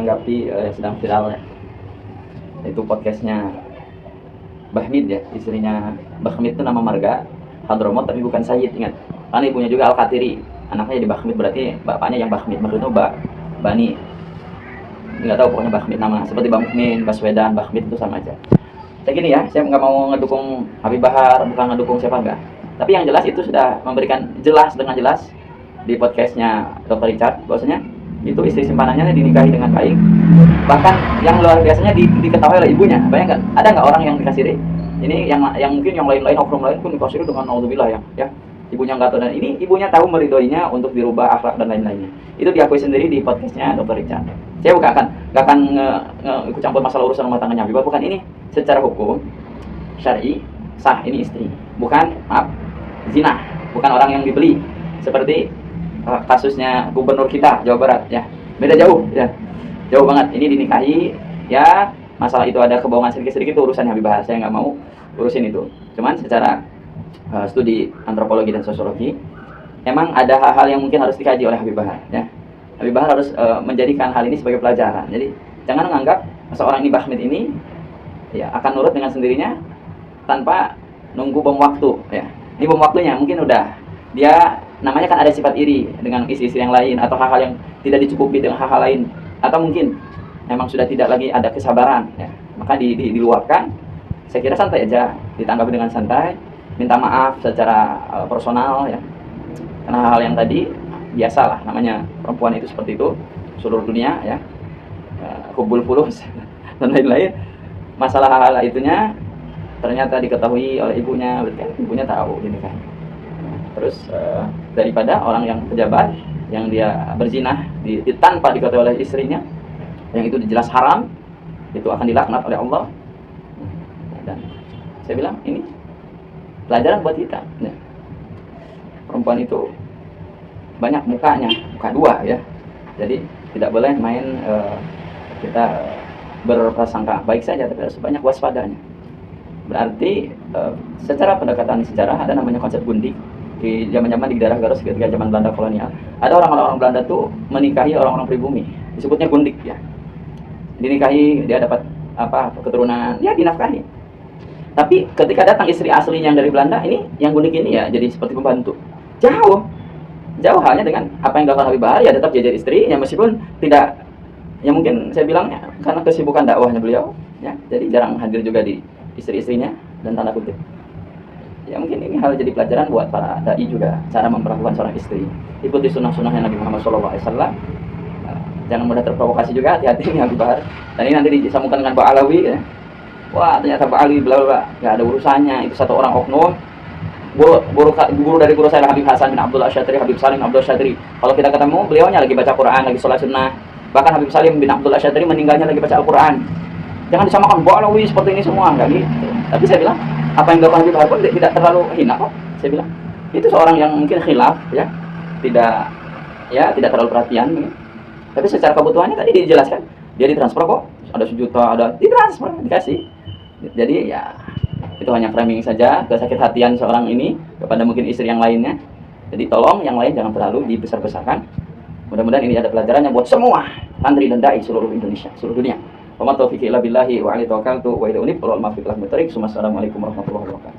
menanggapi sedang viral ya, itu podcastnya Bahmid ya, istrinya Bahmid itu nama marga Hadromot tapi bukan Sayyid, ingat. Karena ibunya juga Al-Katiri, anaknya di Bahmid, berarti bapaknya yang Bahmid, maksudnya Bani. Nggak tahu pokoknya Bahmid nama, seperti Bang Mukmin, Baswedan, Bahmid itu sama aja. Saya gini ya, saya nggak mau ngedukung Habib Bahar, bukan ngedukung siapa enggak. Tapi yang jelas itu sudah memberikan jelas dengan jelas di podcastnya Dr. Richard, bahwasanya itu istri simpanannya dinikahi dengan baik. Bahkan yang luar biasanya diketahui oleh ibunya. Bayangkan, ada nggak orang yang dikasiri? Ini yang mungkin yang lain-lain, oknum lain pun dikasiri dengan naudzubillah ya. Ibunya nggak tahu, dan ini ibunya tahu meridhoinya untuk dirubah akhlak dan lain-lainnya. Itu diakui sendiri di podcastnya Dr. Richard. Saya nggak akan ikut campur masalah urusan rumah tangganya Habibah. Bukan, ini secara hukum syar'i sah, ini istri. Bukan zina, bukan orang yang dibeli seperti kasusnya gubernur kita Jawa Barat ya. Beda jauh ya. Jauh banget. Ini dinikahi ya, masalah itu ada kebohongan sedikit-sedikit itu urusannya Habibah. Saya nggak mau urusin itu. Cuman secara studi antropologi dan sosiologi, emang ada hal-hal yang mungkin harus dikaji oleh Habib Bahar ya. Habib Bahar harus menjadikan hal ini sebagai pelajaran. Jadi jangan menganggap seorang ini Bahmid ini ya akan nurut dengan sendirinya tanpa nunggu bom waktu ya. Ini bom waktunya mungkin udah, dia namanya kan ada sifat iri dengan istri-istri yang lain, atau hal-hal yang tidak dicukupi dengan hal-hal lain, atau mungkin memang sudah tidak lagi ada kesabaran ya, maka diluapkan. Saya kira santai aja, ditanggapi dengan santai, minta maaf secara personal ya, karena hal yang tadi biasalah, namanya perempuan itu seperti itu, seluruh dunia ya, hubul fulus dan lain-lain. Masalah hal itunya ternyata diketahui oleh ibunya, berarti kan ibunya tahu ini kan. Terus daripada orang yang pejabat yang dia berzinah tanpa diketahui oleh istrinya, yang itu jelas haram, itu akan dilaknat oleh Allah. Dan saya bilang ini pelajaran buat kita ya. Perempuan itu banyak mukanya, muka dua ya, jadi tidak boleh main kita berprasangka baik saja, tapi harus banyak waspadanya. Berarti secara pendekatan sejarah ada namanya konsep gundik di zaman-zaman di daerah Garut ketika zaman Belanda kolonial. Ada orang-orang Belanda tuh menikahi orang-orang pribumi, disebutnya gundik ya. Dinikahi, dia dapat keturunan, ya dinafkahi. Tapi ketika datang istri aslinya yang dari Belanda, ini yang gundik ini ya jadi seperti pembantu. Jauh halnya dengan apa yang dilakukan Habib Bahar, ya tetap jadi istri ya, meskipun tidak, ya mungkin saya bilangnya karena kesibukan dakwahnya beliau ya, jadi jarang hadir juga di istri-istrinya dan tanda kutip. Ya mungkin ini hal jadi pelajaran buat para dai juga, cara memperlakukan seorang istri. Ikuti sunnah-sunnahnya Nabi Muhammad SAW. Jangan mudah terprovokasi juga, hati-hati nih Habib Bahar. Dan ini nanti disambungkan dengan Pak Alawi ya. Wah ternyata Pak Alawi bla bla, nggak ada urusannya, itu satu orang oknum. Guru dari guru saya Habib Hasan bin Abdul Asyadri, Habib Salim Abdul Asyadri. Kalau kita ketemu, beliaunya lagi baca Quran, lagi sholat sunnah. Bahkan Habib Salim bin Abdul Asyadri meninggalnya lagi baca Al-Quran. Jangan disamakan Ba'alawi seperti ini semua, enggak gitu. Tapi saya bilang, apa yang dilakukan Habib Bahar pun tidak terlalu hina kok. Saya bilang, itu seorang yang mungkin khilaf ya, tidak terlalu perhatian. Ya. Tapi secara kebutuhannya tadi dijelaskan, dia ditransfer kok, ada sejuta, ada ditransfer, dikasih. Jadi ya itu hanya framing saja kesakit hatian seorang ini kepada mungkin istri yang lainnya. Jadi tolong yang lain jangan terlalu dibesar-besarkan. Mudah-mudahan ini ada pelajarannya buat semua santri dan dai seluruh Indonesia, seluruh dunia. Wa ma taufiqi illa billahi wa alaihi tawakkaltu wa ilaihi unib. Assalamualaikum warahmatullahi wabarakatuh.